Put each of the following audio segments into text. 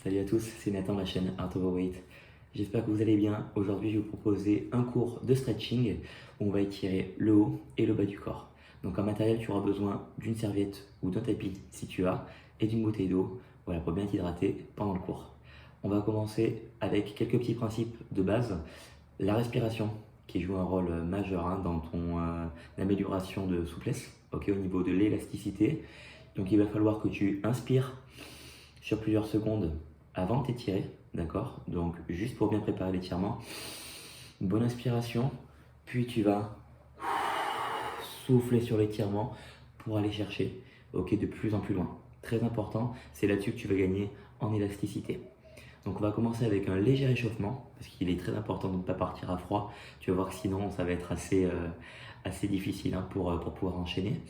Salut à tous, c'est Nathan de la chaîne Art Overweight. J'espère que vous allez bien. Aujourd'hui, je vais vous proposer un cours de stretching où on va étirer le haut et le bas du corps. Donc en matériel, tu auras besoin d'une serviette ou d'un tapis si tu as et d'une bouteille d'eau, voilà, pour bien t'hydrater pendant le cours. On va commencer avec quelques petits principes de base. La respiration qui joue un rôle majeur dans ton amélioration de souplesse, au niveau de l'élasticité. Donc il va falloir que tu inspires sur plusieurs secondes avant de t'étirer, d'accord? Donc juste pour bien préparer l'étirement, une bonne inspiration, puis tu vas souffler sur l'étirement pour aller chercher, de plus en plus loin. Très important, c'est là-dessus que tu vas gagner en élasticité. Donc on va commencer avec un léger réchauffement, parce qu'il est très important de ne pas partir à froid. Tu vas voir que sinon ça va être assez difficile pour pouvoir enchaîner.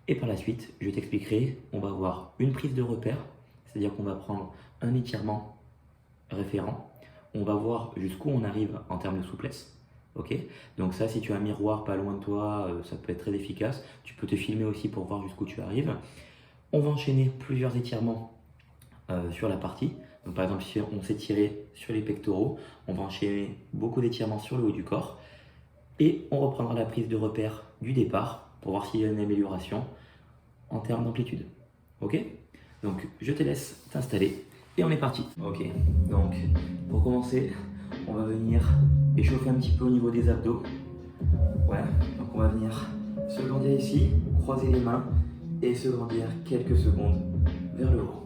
Et par la suite, je t'expliquerai, on va avoir une prise de repère, c'est-à-dire qu'on va prendre un étirement référent, on va voir jusqu'où on arrive en termes de souplesse. Donc ça, si tu as un miroir pas loin de toi, ça peut être très efficace. Tu peux te filmer aussi pour voir jusqu'où tu arrives. On va enchaîner plusieurs étirements sur la partie. Donc par exemple, si on s'est tiré sur les pectoraux, on va enchaîner beaucoup d'étirements sur le haut du corps. Et on reprendra la prise de repère du départ pour voir s'il y a une amélioration en termes d'amplitude. Donc je te laisse t'installer et on est parti. Donc pour commencer, on va venir échauffer un petit peu au niveau des abdos. Donc on va venir se grandir ici, croiser les mains et se grandir quelques secondes vers le haut.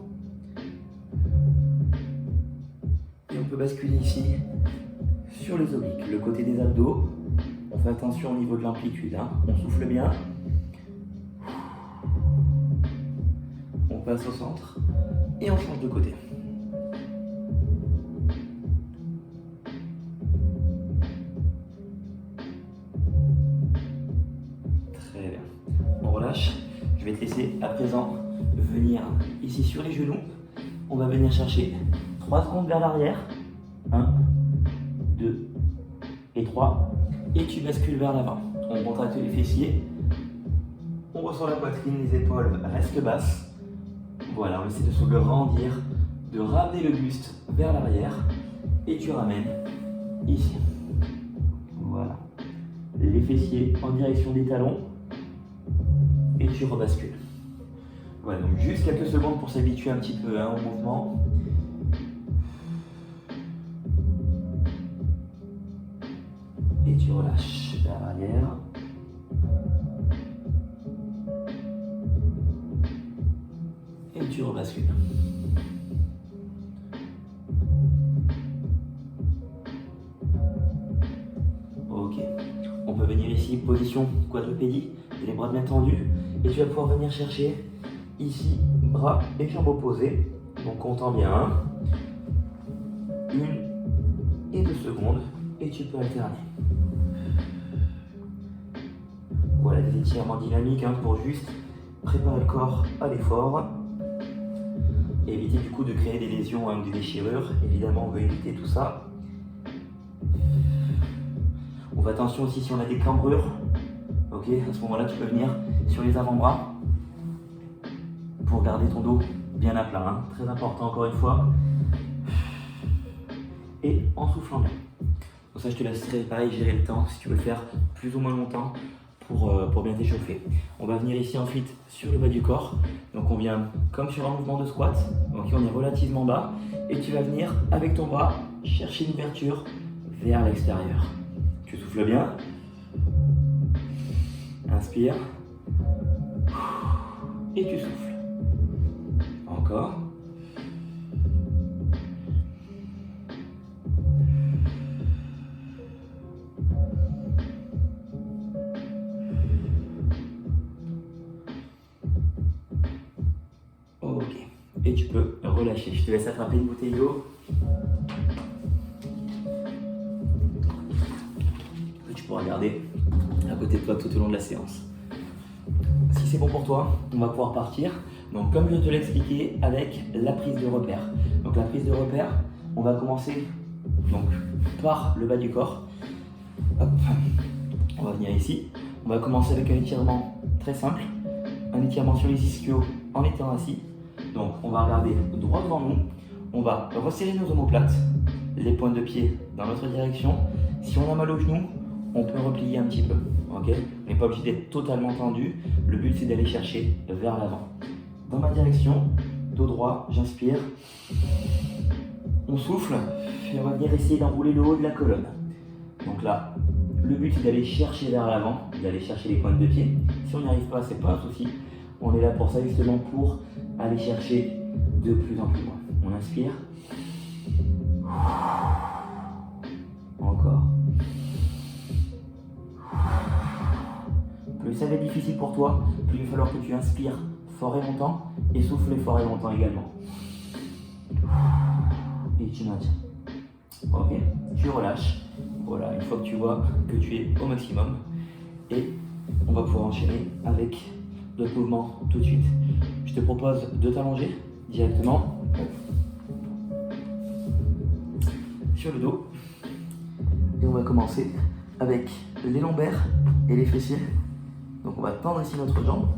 Et on peut basculer ici sur les obliques, le côté des abdos. On fait attention au niveau de l'amplitude, on souffle bien. On passe au centre et on change de côté. Très bien. On relâche. Je vais te laisser à présent venir ici sur les genoux. On va venir chercher 3 secondes vers l'arrière. 1, 2 et 3. Et tu bascules vers l'avant. On contracte les fessiers. On ressent la poitrine, les épaules restent basses. Voilà, on essaie de se grandir, de ramener le buste vers l'arrière et tu ramènes ici. Voilà. Les fessiers en direction des talons et tu rebascules. Voilà, donc juste quelques secondes pour s'habituer un petit peu au mouvement. Et tu relâches vers l'arrière. Et tu rebascules. On peut venir ici, position quadrupédie, les bras bien tendus. Et tu vas pouvoir venir chercher ici, bras et jambes opposées. Donc comptant bien. 1 et 2 secondes. Et tu peux alterner. Voilà, des étirements dynamiques pour juste préparer le corps à l'effort. Et éviter du coup de créer des lésions ou des déchirures. Évidemment, on veut éviter tout ça. On fait attention aussi si on a des cambrures. À ce moment-là, tu peux venir sur les avant-bras pour garder ton dos bien à plat. Très important encore une fois. Et en soufflant bien. Donc ça, je te laisserai pareil gérer le temps si tu veux le faire plus ou moins longtemps pour bien t'échauffer. On va venir ici ensuite sur le bas du corps. Donc on vient comme sur un mouvement de squat. On est relativement bas. Et tu vas venir avec ton bras chercher une ouverture vers l'extérieur. Tu souffles bien. Inspire. Et tu souffles. Encore. Et tu peux relâcher. Je te laisse attraper une bouteille d'eau. Que tu pourras garder à côté de toi tout au long de la séance. Si c'est bon pour toi, on va pouvoir partir. Donc comme je te l'ai expliqué avec la prise de repère. Donc la prise de repère, on va commencer par le bas du corps. Hop. On va venir ici. On va commencer avec un étirement très simple. Un étirement sur les ischios en étant assis. Donc on va regarder droit devant nous. on va resserrer nos omoplates, les pointes de pied dans notre direction. Si on a mal au genou, on peut replier un petit peu. Okay, on n'est pas obligé d'être totalement tendu. Le but, c'est d'aller chercher vers l'avant. Dans ma direction, dos droit, j'inspire. On souffle et on va venir essayer d'enrouler le haut de la colonne. Donc là, le but, c'est d'aller chercher vers l'avant, d'aller chercher les pointes de pied. Si on n'y arrive pas, c'est pas un souci. On est là pour ça, justement, pour aller chercher de plus en plus loin. On inspire. Encore. Plus ça va être difficile pour toi, plus il va falloir que tu inspires fort et longtemps et souffles fort et longtemps également. Et tu maintiens. Ok, tu relâches. Voilà, une fois que tu vois que tu es au maximum, et on va pouvoir enchaîner avec d'autres mouvements tout de suite. Je te propose de t'allonger directement sur le dos. Et on va commencer avec les lombaires et les fessiers. Donc on va tendre ici notre jambe,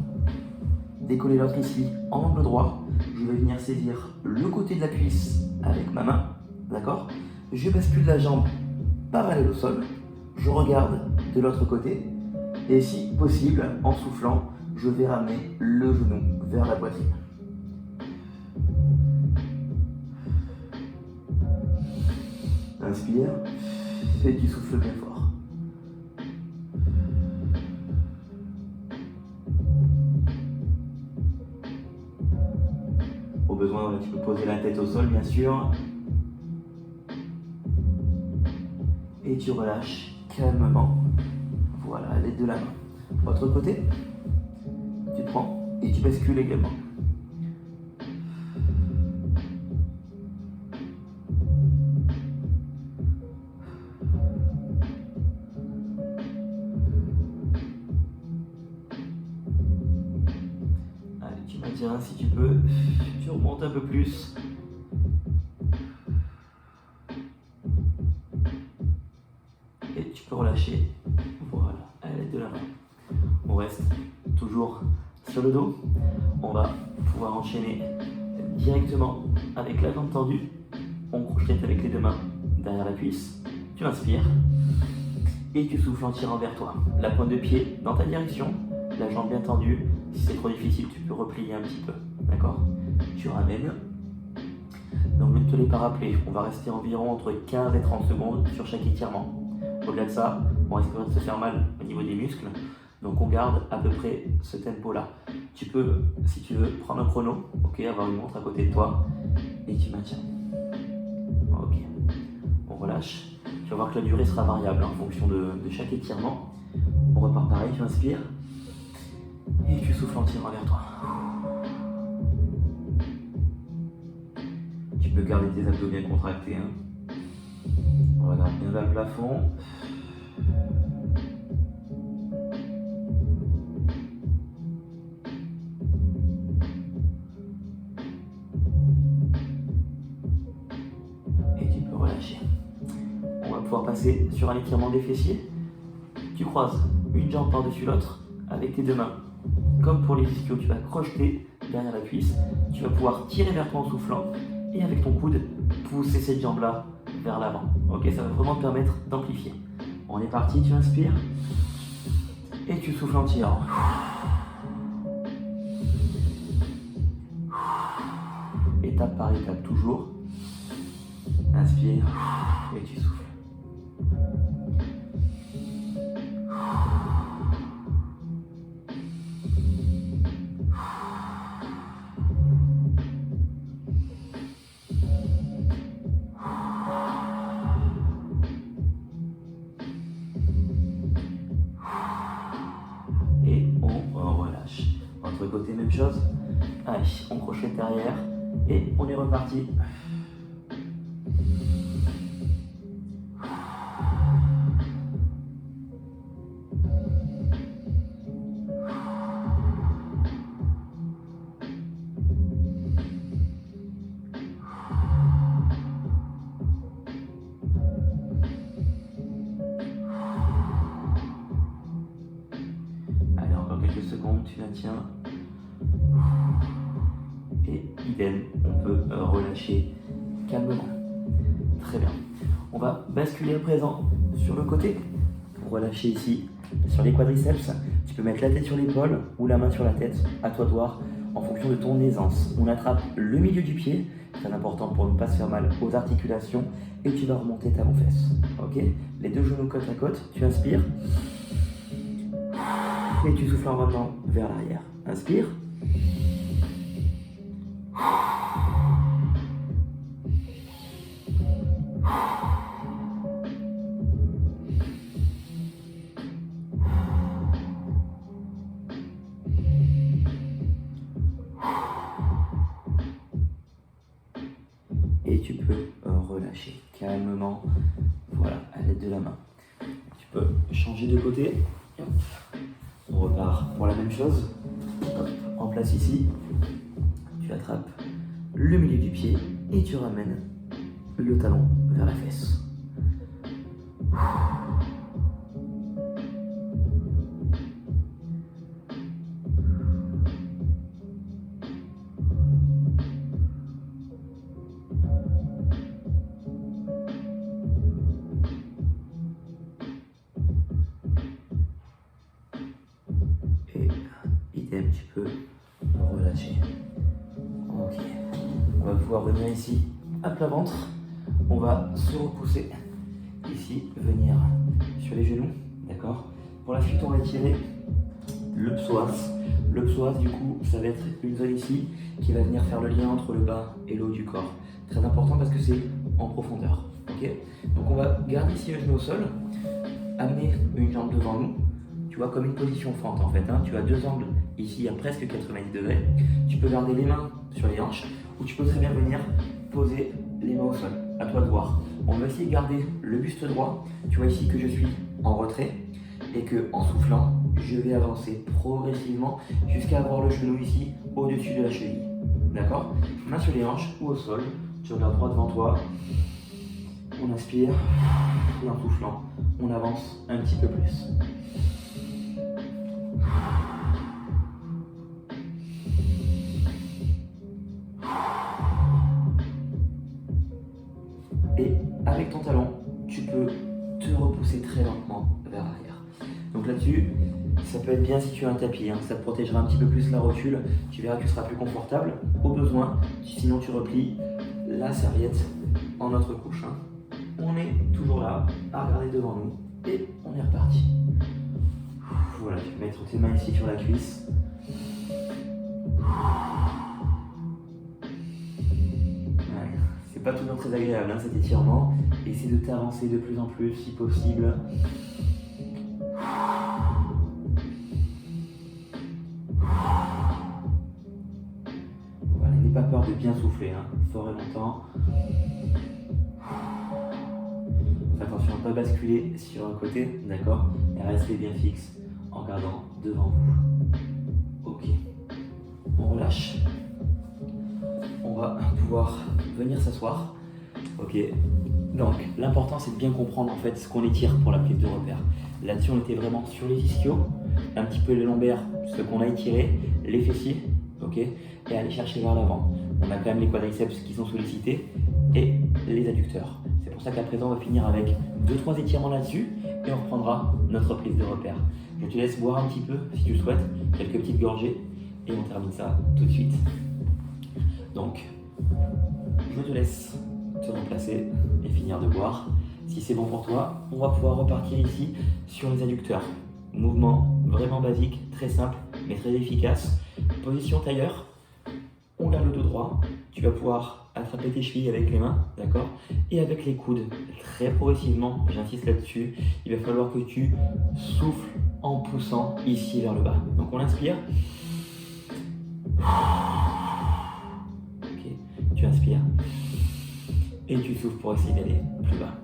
décoller l'autre ici en angle droit. Je vais venir saisir le côté de la cuisse avec ma main, d'accord? Je bascule la jambe parallèle au sol, je regarde de l'autre côté et si possible, en soufflant, je vais ramener le genou vers la poitrine. Inspire et tu souffles bien fort. Au besoin, tu peux poser la tête au sol, bien sûr. Et tu relâches calmement. Voilà, à l'aide de la main. Autre côté, tu prends et tu bascules également. Allez, tu maintiens si tu peux. Tu remontes un peu plus. Et tu peux relâcher. Voilà, à l'aide de la main. On reste toujours sur le dos. On va pouvoir enchaîner directement avec la jambe tendue. On crochette avec les deux mains derrière la cuisse. Tu inspires et tu souffles en tirant vers toi. La pointe de pied dans ta direction, la jambe bien tendue. Si c'est trop difficile, tu peux replier un petit peu. D'accord? Tu ramènes. Donc ne te l'ai pas rappelé, on va rester environ entre 15 et 30 secondes sur chaque étirement. Au-delà de ça, on risquerait de se faire mal au niveau des muscles. Donc on garde à peu près ce tempo-là. Tu peux, si tu veux, prendre un chrono, ok, avoir une montre à côté de toi, et tu maintiens. Ok, on relâche. Tu vas voir que la durée sera variable en fonction de chaque étirement. On repart pareil, tu inspires, et tu souffles en tirant vers toi. Tu peux garder tes abdos bien contractés. Hein. On regarde bien vers le plafond. Et tu peux relâcher. On va pouvoir passer sur un étirement des fessiers. Tu croises une jambe par-dessus l'autre avec tes deux mains. Comme pour les ischios, tu vas crocheter derrière la cuisse. Tu vas pouvoir tirer vers toi en soufflant. Et avec ton coude, pousser cette jambe-là vers l'avant. Ok, ça va vraiment te permettre d'amplifier. On est parti, tu inspires. Et tu souffles en tirant. Étape par étape, toujours. Inspire et tu souffles. Et on relâche. Autre côté, même chose. Allez, on crochette derrière et on est reparti. Quelques secondes, tu la tiens. Et idem, on peut relâcher calmement. Très bien. On va basculer à présent sur le côté. Relâcher ici sur les quadriceps. Tu peux mettre la tête sur l'épaule ou la main sur la tête, à toi de voir, en fonction de ton aisance. On attrape le milieu du pied, très important pour ne pas se faire mal aux articulations, et tu vas remonter talons-fesses. Ok? Les deux genoux côte à côte, tu inspires, et tu souffles en remontant vers l'arrière. Inspire. Et tu peux relâcher calmement, voilà, à l'aide de la main. Tu peux changer de côté. Hop. On repart pour la même chose. Hop. En place ici, tu attrapes le milieu du pied et tu ramènes le talon vers la fesse. Et idem, tu peux relâcher. Ok. On va pouvoir venir ici à plat ventre. On va se repousser ici, venir sur les genoux, d'accord? Pour la suite, on va étirer le psoas. Le psoas, du coup, ça va être une zone ici qui va venir faire le lien entre le bas et le haut du corps. Très important parce que c'est en profondeur, ok? Donc on va garder ici le genou au sol, amener une jambe devant nous, tu vois, comme une position fente en fait, hein. Tu as deux angles ici à presque 90 degrés. Tu peux garder les mains sur les hanches ou tu peux très bien venir poser les mains au sol. À toi de voir. On va essayer de garder le buste droit. Tu vois ici que je suis en retrait et que en soufflant, je vais avancer progressivement jusqu'à avoir le genou ici au-dessus de la cheville. D'accord? Main sur les hanches ou au sol. Tu regardes droit devant toi. On inspire et en soufflant, on avance un petit peu plus. Et avec ton talon, tu peux te repousser très lentement vers l'arrière. Donc là-dessus, ça peut être bien si tu as un tapis, hein. Ça te protégera un petit peu plus la rotule. Tu verras que tu seras plus confortable au besoin. Sinon, tu replies la serviette en notre couche, hein. On est toujours là, à regarder devant nous et on est reparti. Voilà, tu peux mettre tes mains ici sur la cuisse. C'est pas toujours très agréable, hein, cet étirement. Essaie de t'avancer de plus en plus si possible. Voilà, n'aie pas peur de bien souffler, hein, fort et longtemps. Fais attention à ne pas basculer sur un côté, d'accord? Et restez bien fixe en regardant devant vous. Ok, on relâche. On va pouvoir venir s'asseoir. Ok, donc l'important c'est de bien comprendre en fait ce qu'on étire pour la prise de repère. Là-dessus on était vraiment sur les ischios, un petit peu les lombaires, ce qu'on a étiré, les fessiers, ok, et aller chercher vers l'avant. On a quand même les quadriceps qui sont sollicités et les adducteurs. C'est pour ça qu'à présent on va finir avec 2-3 étirements là-dessus et on reprendra notre prise de repère. Je te laisse boire un petit peu si tu le souhaites, quelques petites gorgées et on termine ça tout de suite. Donc, je te laisse te remplacer et finir de boire. Si c'est bon pour toi, on va pouvoir repartir ici sur les adducteurs. Mouvement vraiment basique, très simple, mais très efficace. Position tailleur, on garde le dos droit. Tu vas pouvoir attraper tes chevilles avec les mains, d'accord? Et avec les coudes, très progressivement, j'insiste là-dessus, il va falloir que tu souffles en poussant ici vers le bas. Donc on inspire. Tu inspires et tu souffles pour essayer d'aller plus bas.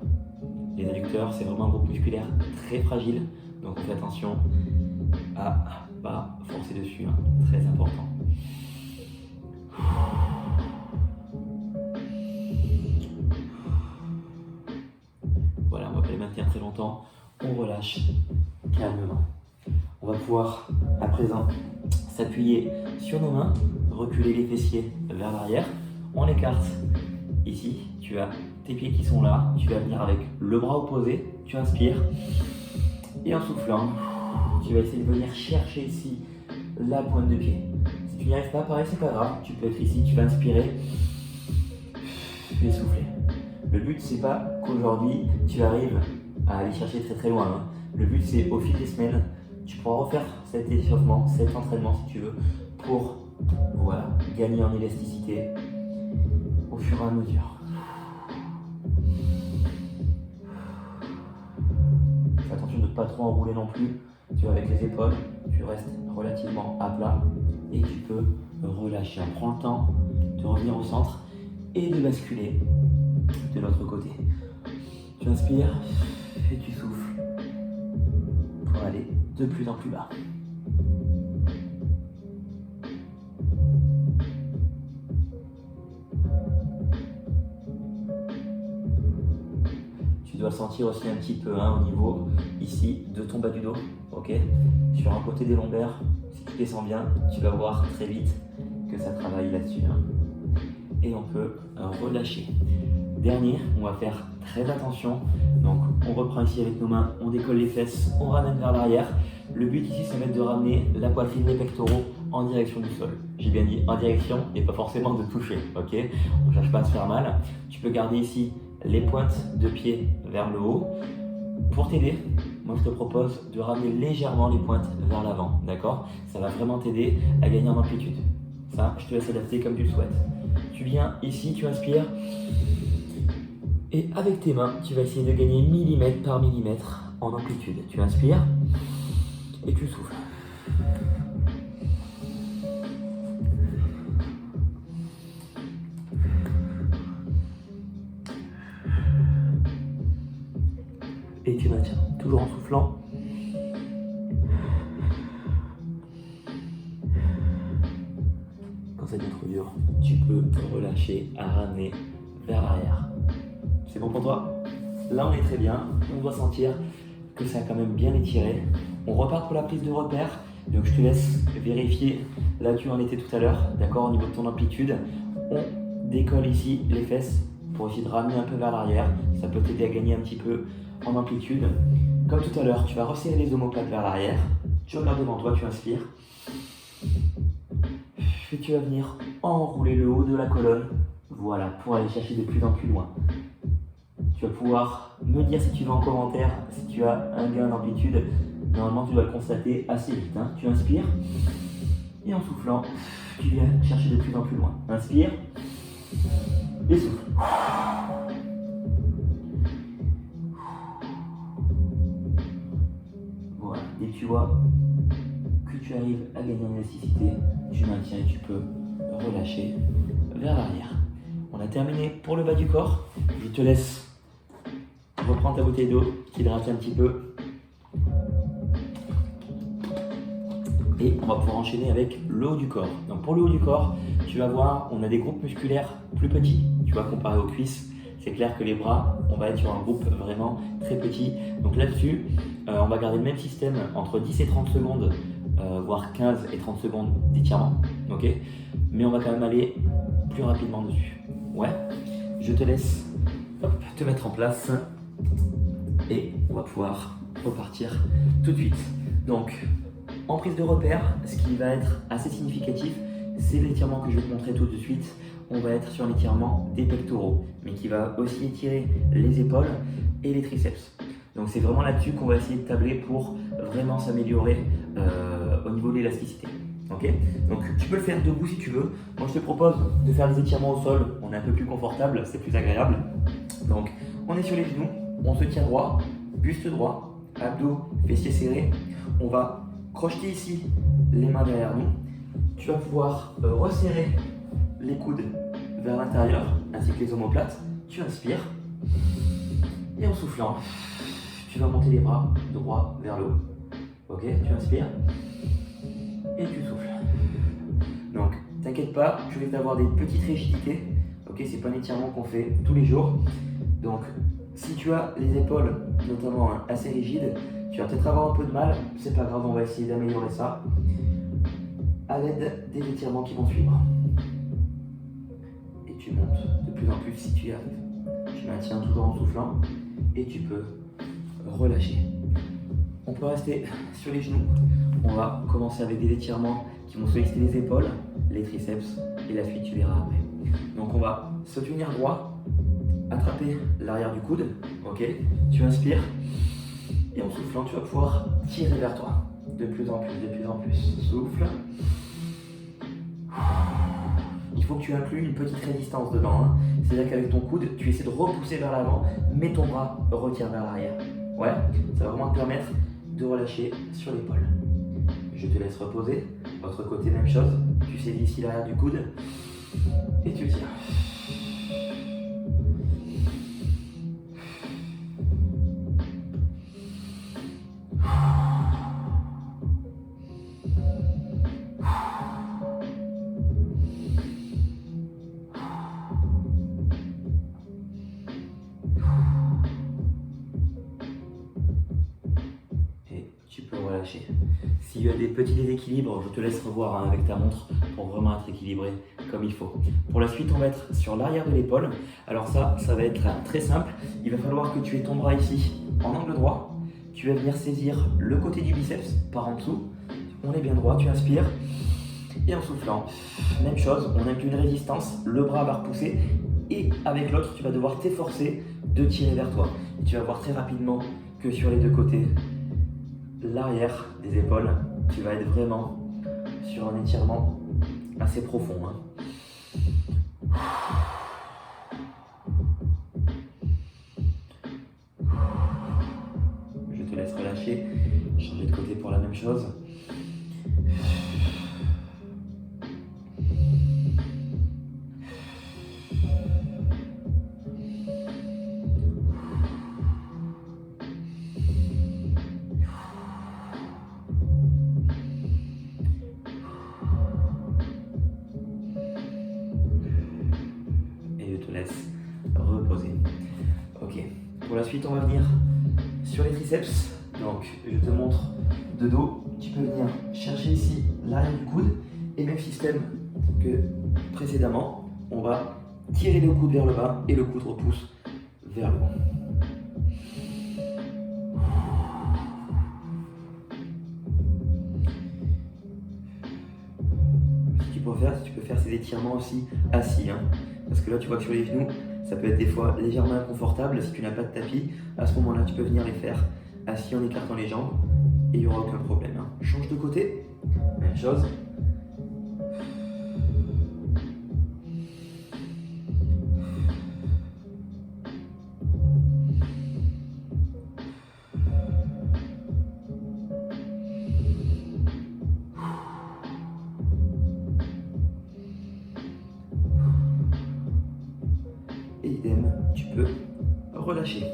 Les adducteurs, c'est vraiment un groupe musculaire très fragile, donc on fait attention à pas forcer dessus, hein. Très important. Voilà, on va pas les maintenir très longtemps, on relâche calmement. On va pouvoir à présent s'appuyer sur nos mains, reculer les fessiers vers l'arrière. On écarte Ici, tu as tes pieds qui sont là. Tu vas venir avec le bras opposé. Tu inspires. Et en soufflant, tu vas essayer de venir chercher ici la pointe de pied. Si tu n'y arrives pas, pareil, c'est pas grave. Tu peux être ici, tu vas inspirer et souffler. Le but, c'est pas qu'aujourd'hui, tu arrives à aller chercher très très loin. Hein. Le but, c'est au fil des semaines, tu pourras refaire cet échauffement, cet entraînement si tu veux, pour voilà, gagner en élasticité au fur et à mesure. Fais attention de ne pas trop enrouler non plus. Tu vois, avec les épaules, tu restes relativement à plat et tu peux relâcher. On prend le temps de revenir au centre et de basculer de l'autre côté. Tu inspires et tu souffles pour aller de plus en plus bas. Tu dois le sentir aussi un petit peu au niveau ici de ton bas du dos, ok? Sur un côté des lombaires, si tu descends bien, tu vas voir très vite que ça travaille là-dessus. Hein. Et on peut relâcher. Dernier, on va faire très attention. Donc on reprend ici avec nos mains, on décolle les fesses, on ramène vers l'arrière. Le but ici, ça va être de ramener la poitrine, les pectoraux en direction du sol. J'ai bien dit en direction et pas forcément de toucher, ok? On ne cherche pas à se faire mal. Tu peux garder ici les pointes de pied vers le haut. Pour t'aider, moi je te propose de ramener légèrement les pointes vers l'avant, d'accord? Ça va vraiment t'aider à gagner en amplitude. Ça, je te laisse adapter comme tu le souhaites. Tu viens ici, tu inspires. Et avec tes mains, tu vas essayer de gagner millimètre par millimètre en amplitude. Tu inspires et tu souffles. Et tu maintiens, toujours en soufflant. Quand ça devient trop dur, tu peux te relâcher à ramener vers l'arrière. C'est bon pour toi? Là, on est très bien. On doit sentir que ça a quand même bien étiré. On repart pour la prise de repère. Donc, je te laisse vérifier là tu en étais tout à l'heure, d'accord, au niveau de ton amplitude. On décolle ici les fesses pour essayer de ramener un peu vers l'arrière. Ça peut t'aider à gagner un petit peu en amplitude. Comme tout à l'heure, tu vas resserrer les omoplates vers l'arrière. Tu regardes devant toi, tu inspires. Et tu vas venir enrouler le haut de la colonne. Voilà, pour aller chercher de plus en plus loin. Tu vas pouvoir me dire si tu veux en commentaire, si tu as un gain d'amplitude. Normalement, tu dois le constater assez vite. Hein. Tu inspires et en soufflant, tu viens chercher de plus en plus loin. Inspire et souffle. Voilà, et tu vois que tu arrives à gagner en élasticité, tu maintiens et tu peux relâcher vers l'arrière. On a terminé pour le bas du corps. Je te laisse reprendre ta bouteille d'eau, t'hydrater un petit peu. Et on va pouvoir enchaîner avec le haut du corps. Donc pour le haut du corps, tu vas voir, on a des groupes musculaires plus petits. Tu vois, comparé aux cuisses, c'est clair que les bras, on va être sur un groupe vraiment très petit. Donc là-dessus, on va garder le même système entre 10 et 30 secondes, voire 15 et 30 secondes d'étirement. Okay, mais on va quand même aller plus rapidement dessus. Ouais, je te laisse te mettre en place et on va pouvoir repartir tout de suite. Donc, en prise de repère, ce qui va être assez significatif, c'est l'étirement que je vais te montrer tout de suite. On va être sur l'étirement des pectoraux, mais qui va aussi étirer les épaules et les triceps. Donc c'est vraiment là-dessus qu'on va essayer de tabler pour vraiment s'améliorer au niveau de l'élasticité. Okay, donc tu peux le faire debout si tu veux. Moi je te propose de faire des étirements au sol, on est un peu plus confortable, c'est plus agréable. Donc on est sur les genoux, on se tient droit, buste droit, abdos, fessiers serrés. On va crocheter ici les mains derrière nous. Tu vas pouvoir resserrer les coudes vers l'intérieur ainsi que les omoplates. Tu inspires et en soufflant, tu vas monter les bras droit vers le haut. Ok, tu inspires et tu souffles. Donc, t'inquiète pas, tu risques d'avoir des petites rigidités. Ok, c'est pas un étirement qu'on fait tous les jours. Donc, si tu as les épaules notamment assez rigides, tu vas peut-être avoir un peu de mal. C'est pas grave, on va essayer d'améliorer ça à l'aide des étirements qui vont suivre. Et tu montes de plus en plus si tu y arrives. Tu maintiens toujours en soufflant et tu peux relâcher. On peut rester sur les genoux. On va commencer avec des étirements qui vont solliciter les épaules, les triceps et la suite tu verras après. Donc on va se tenir droit, attraper l'arrière du coude, ok. Tu inspires et en soufflant tu vas pouvoir tirer vers toi de plus en plus, de plus en plus. Souffle. Il faut que tu inclues une petite résistance dedans, hein. C'est-à-dire qu'avec ton coude, tu essaies de repousser vers l'avant, mais ton bras retire vers l'arrière. Ouais, ça va vraiment te permettre de relâcher sur l'épaule. Je te laisse reposer. L'autre côté, même chose. Tu saisis ici l'arrière du coude et tu tires. Relâcher. S'il y a des petits déséquilibres, je te laisse revoir hein, avec ta montre pour vraiment être équilibré comme il faut. Pour la suite, on va être sur l'arrière de l'épaule. Alors ça va être très simple. Il va falloir que tu aies ton bras ici en angle droit. Tu vas venir saisir le côté du biceps par en dessous. On est bien droit, tu inspires. Et en soufflant, même chose, on inclut une résistance. Le bras va repousser. Et avec l'autre, tu vas devoir t'efforcer de tirer vers toi. Et tu vas voir très rapidement que sur les deux côtés, l'arrière des épaules, tu vas être vraiment sur un étirement assez profond. Hein. Je te laisse relâcher, changer de côté pour la même chose. Reposer. Ok. Pour la suite, on va venir sur les triceps. Donc, je te montre de dos. Tu peux venir chercher ici l'arrière du coude. Et même système que précédemment, on va tirer le coude vers le bas et le coude repousse vers le haut. Si tu peux faire ces étirements aussi assis. Hein. Parce que là, tu vois que sur les genoux, ça peut être des fois légèrement inconfortable. Si tu n'as pas de tapis, à ce moment-là, tu peux venir les faire assis en écartant les jambes et il n'y aura aucun problème. Hein. Change de côté, même chose. Et idem, tu peux relâcher.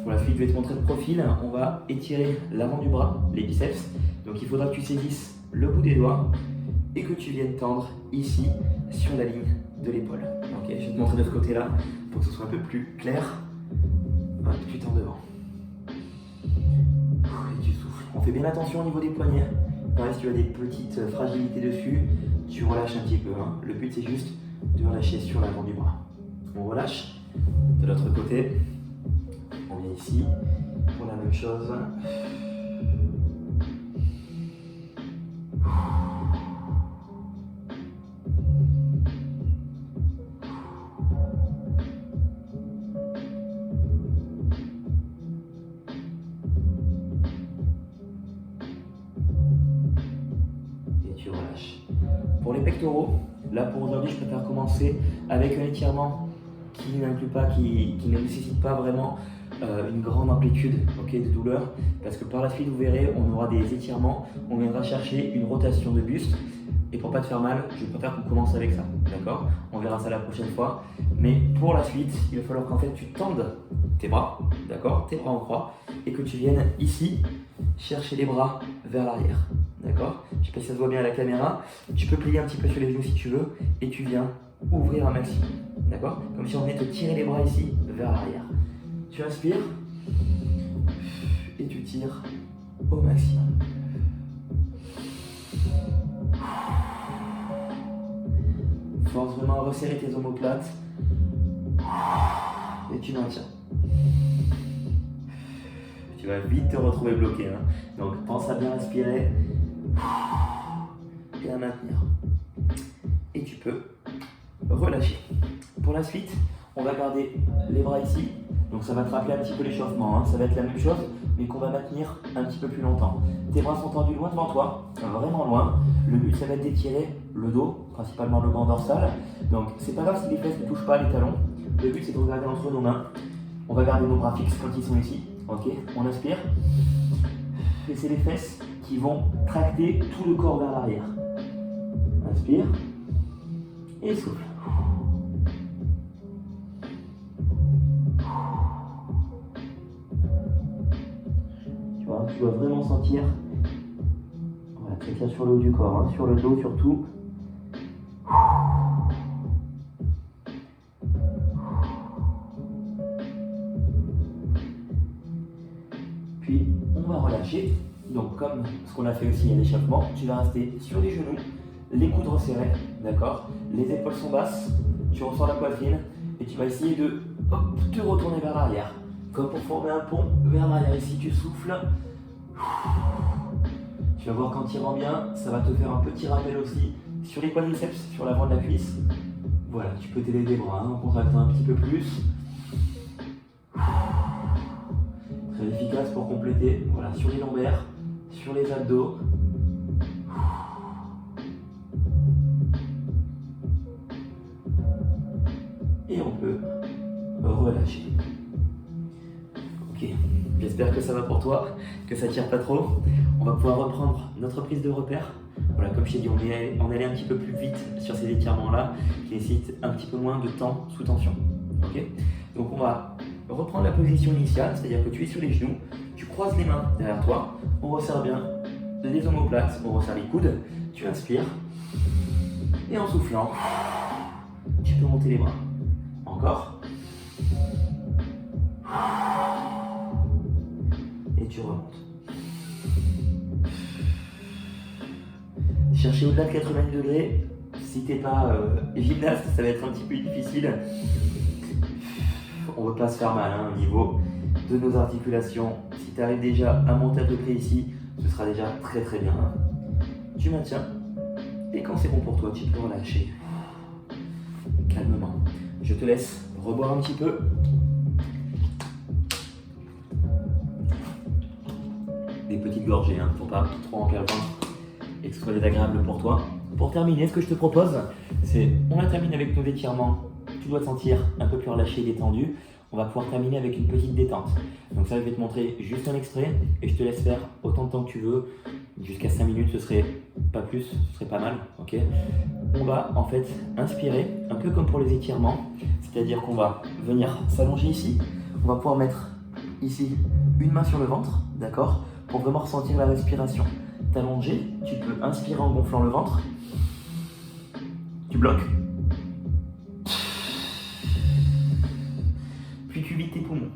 Pour la suite, je vais te montrer le profil. On va étirer l'avant du bras, les biceps. Donc il faudra que tu saisisses le bout des doigts et que tu viennes tendre ici sur la ligne de l'épaule. Ok, je vais te montrer de ce côté-là pour que ce soit un peu plus clair. Hop, tu tends devant. Et tu souffles. On fait bien attention au niveau des poignets. Pareil, si tu as des petites fragilités dessus, tu relâches un petit peu. Hein. Le but, c'est juste de relâcher sur l'avant du bras. On relâche. De l'autre côté, on vient ici pour la même chose. Et tu relâches. Pour les pectoraux, là pour aujourd'hui, je préfère commencer avec un étirement qui n'inclut pas, qui ne nécessite pas vraiment une grande amplitude de douleur, parce que par la suite vous verrez, on aura des étirements, on viendra chercher une rotation de buste, et pour pas te faire mal, je préfère qu'on commence avec ça, d'accord? On verra ça la prochaine fois, mais pour la suite, il va falloir qu'en fait tu tendes tes bras, d'accord? Tes bras en croix, et que tu viennes ici chercher les bras vers l'arrière, d'accord? Je sais pas si ça se voit bien à la caméra, tu peux plier un petit peu sur les genoux si tu veux, et tu viens ouvrir un maximum, d'accord? Comme si on venait te tirer les bras ici vers l'arrière. Tu inspires et tu tires au maximum. force vraiment à resserrer tes omoplates. Et tu maintiens. Tu vas vite te retrouver bloqué. Hein. Donc pense à bien respirer et à maintenir. Et tu peux relâcher. Pour la suite, on va garder les bras ici. Donc ça va te rappeler un petit peu l'échauffement. Hein. Ça va être la même chose, mais qu'on va maintenir un petit peu plus longtemps. Tes bras sont tendus loin devant toi, vraiment loin. Le but, ça va être d'étirer le dos, principalement le banc dorsal. Donc c'est pas grave si les fesses ne touchent pas les talons. Le but, c'est de regarder entre nos mains. On va garder nos bras fixes quand ils sont ici. Ok, on inspire. Et c'est les fesses qui vont tracter tout le corps vers l'arrière. Inspire. Et souffle. Tu dois vraiment sentir, voilà, tu tires sur le haut du corps, hein, sur le dos surtout. Puis on va relâcher. Donc comme ce qu'on a fait aussi à l'échauffement, tu vas rester sur les genoux, les coudes resserrés, d'accord. Les épaules sont basses, tu ressens la poitrine et tu vas essayer de te retourner vers l'arrière, comme pour former un pont vers l'arrière. Ici tu souffles. Tu vas voir quand tu rends bien, ça va te faire un petit rappel aussi sur les quadriceps, sur l'avant de la cuisse. Voilà, tu peux t'aider des bras en contractant un petit peu plus. Très efficace pour compléter. Voilà, sur les lombaires, sur les abdos. Et on peut relâcher. Ok, j'espère que ça va pour toi, que ça tire pas trop. On va pouvoir reprendre notre prise de repère. Voilà, comme je t'ai dit, on allait un petit peu plus vite sur ces étirements-là, qui nécessitent un petit peu moins de temps sous tension. Ok, donc on va reprendre la position initiale, c'est-à-dire que tu es sur les genoux, tu croises les mains derrière toi, on resserre bien les omoplates, on resserre les coudes, tu inspires, et en soufflant, tu peux monter les bras. Encore. Et tu remontes. Chercher au-delà de 90 degrés, si t'es pas gymnaste, ça va être un petit peu difficile. On ne veut pas se faire mal hein, au niveau de nos articulations. Si tu arrives déjà à monter à peu près ici, ce sera déjà très très bien. Tu maintiens. Et quand c'est bon pour toi, tu peux relâcher. Calmement. Je te laisse reboire un petit peu. Des petites gorgées, hein, pour pas trop remplir le ventre et que ce soit désagréable pour toi. Pour terminer, ce que je te propose, c'est on la termine avec nos étirements. Tu dois te sentir un peu plus relâché, détendu. On va pouvoir terminer avec une petite détente. Donc ça, je vais te montrer juste un extrait et je te laisse faire autant de temps que tu veux. Jusqu'à 5 minutes, ce serait pas plus, ce serait pas mal. Ok. On va en fait inspirer, un peu comme pour les étirements. C'est-à-dire qu'on va venir s'allonger ici. On va pouvoir mettre ici une main sur le ventre, d'accord, pour vraiment ressentir la respiration. T'allonger, tu peux inspirer en gonflant le ventre. Tu bloques. Puis tu vides tes poumons.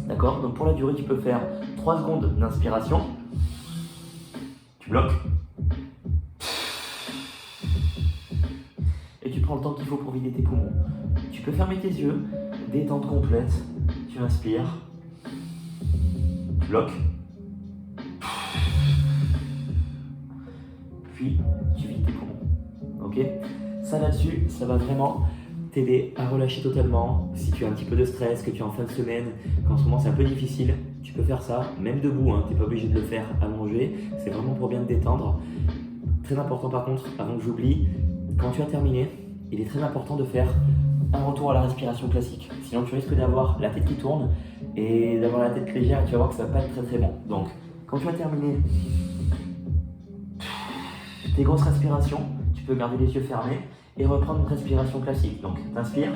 D'accord? Donc pour la durée, tu peux faire 3 secondes d'inspiration. Tu bloques. Et tu prends le temps qu'il faut pour vider tes poumons. Tu peux fermer tes yeux, détente complète. Tu inspires. Tu bloques. Puis tu vides tes poumons. Ok? Ça là-dessus, ça va vraiment t'aider à relâcher totalement. Si tu as un petit peu de stress, que tu es en fin de semaine, qu'en ce moment c'est un peu difficile, tu peux faire ça, même debout, hein, tu n'es pas obligé de le faire allongé, c'est vraiment pour bien te détendre. Très important par contre, avant que j'oublie, quand tu as terminé, il est très important de faire un retour à la respiration classique. Sinon tu risques d'avoir la tête qui tourne et d'avoir la tête légère et tu vas voir que ça va pas être très très bon. Donc quand tu as terminé tes grosses respirations, tu peux garder les yeux fermés et reprendre une respiration classique. Donc, tu inspires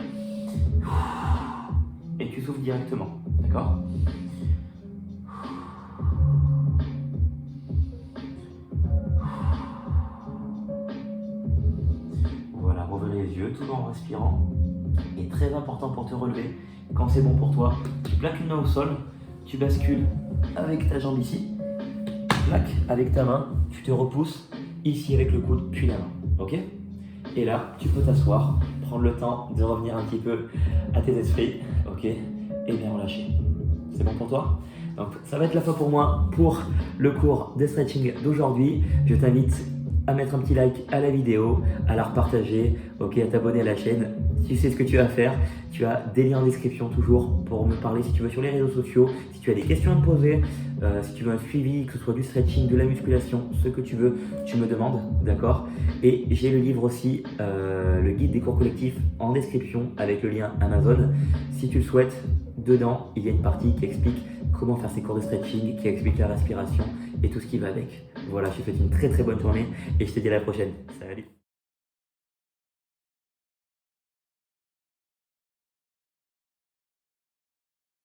et tu souffles directement. D'accord? Voilà, ouvrir les yeux tout en respirant. Et très important pour te relever, quand c'est bon pour toi, tu plaques une main au sol, tu bascules avec ta jambe ici, tu plaques avec ta main, tu te repousses ici avec le coude puis la main. Ok? Et là, tu peux t'asseoir, prendre le temps de revenir un petit peu à tes esprits, ok, et bien relâcher. C'est bon pour toi? Donc ça va être la fin pour moi pour le cours de stretching d'aujourd'hui. Je t'invite à mettre un petit like à la vidéo, à la repartager, ok, à t'abonner à la chaîne. Tu sais ce que tu vas faire, tu as des liens en description toujours pour me parler si tu veux sur les réseaux sociaux, si tu as des questions à me poser, si tu veux un suivi, que ce soit du stretching, de la musculation, ce que tu veux, tu me demandes, d'accord? Et j'ai le livre aussi, le guide des cours collectifs en description avec le lien Amazon. Si tu le souhaites, dedans, il y a une partie qui explique comment faire ses cours de stretching, qui explique la respiration et tout ce qui va avec. Voilà, je te souhaite une très très bonne journée et je te dis à la prochaine. Salut!